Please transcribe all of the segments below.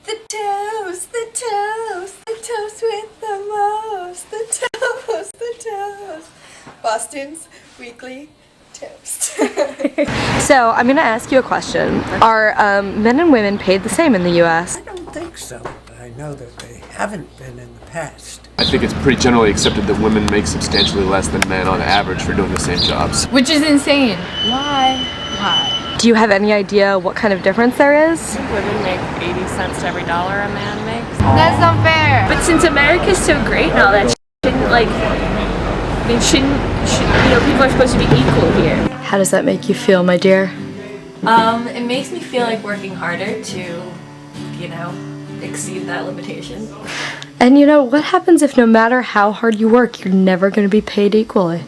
The toast, the toast, the toast with the most. The toast, the toast. Boston's weekly toast. So, I'm gonna ask you a question. Are men and women paid the same in the U.S.? I don't think so. I know that they haven't been in the past. I think it's pretty generally accepted that women make substantially less than men on average for doing the same jobs. Which is insane. Why? Do you have any idea what kind of difference there is? Women make 80 cents to every dollar a man makes. That's not fair. But since America's so great and all that, people are supposed to be equal here. How does that make you feel, my dear? It makes me feel like working harder to, exceed that limitation. And you know, what happens if no matter how hard you work, you're never going to be paid equally?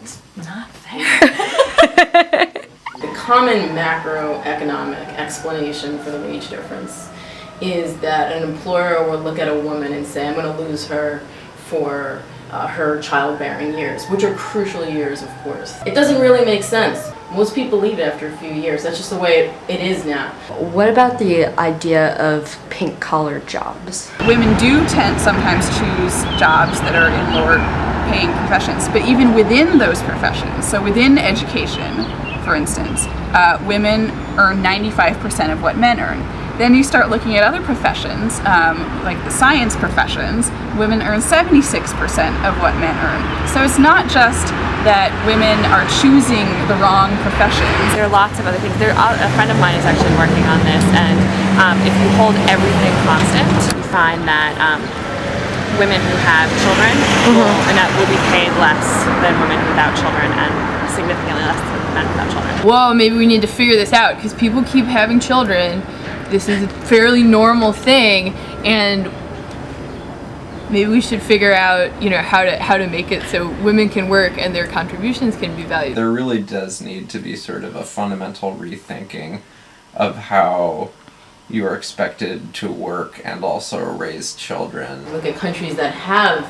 It's not fair. The common macroeconomic explanation for the wage difference is that an employer will look at a woman and say, I'm going to lose her for her childbearing years, which are crucial years, of course. It doesn't really make sense. Most people leave after a few years. That's just the way it is now. What about the idea of pink-collar jobs? Women do tend sometimes choose jobs that are in lower paying professions, but even within those professions, so within education, for instance, women earn 95% of what men earn. Then you start looking at other professions, like the science professions, women earn 76% of what men earn. So it's not just that women are choosing the wrong professions. There are lots of other things. A friend of mine is actually working on this, and if you hold everything constant, you find that women who have children will be paid less than women without children, and significantly less than men without children. Whoa, maybe we need to figure this out, because people keep having children. This is a fairly normal thing, and maybe we should figure out, how to make it so women can work and their contributions can be valued. There really does need to be sort of a fundamental rethinking of how you are expected to work and also raise children. Look at countries that have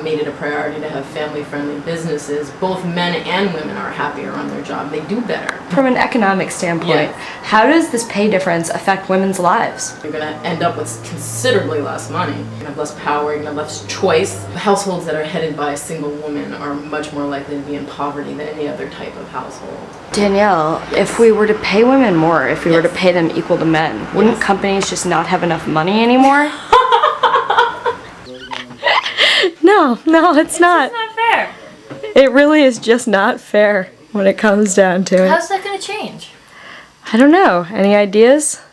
made it a priority to have family-friendly businesses. Both men and women are happier on their job. They do better. From an economic standpoint, how does this pay difference affect women's lives? You're going to end up with considerably less money. You're going to have less power, you're going to have less choice. Households that are headed by a single woman are much more likely to be in poverty than any other type of household. Danielle, if we were to pay women more, if we were to pay them equal to men, wouldn't companies just not have enough money anymore? No, it's not. It's not fair. It really is just not fair when it comes down to it. How's that going to change? I don't know. Any ideas?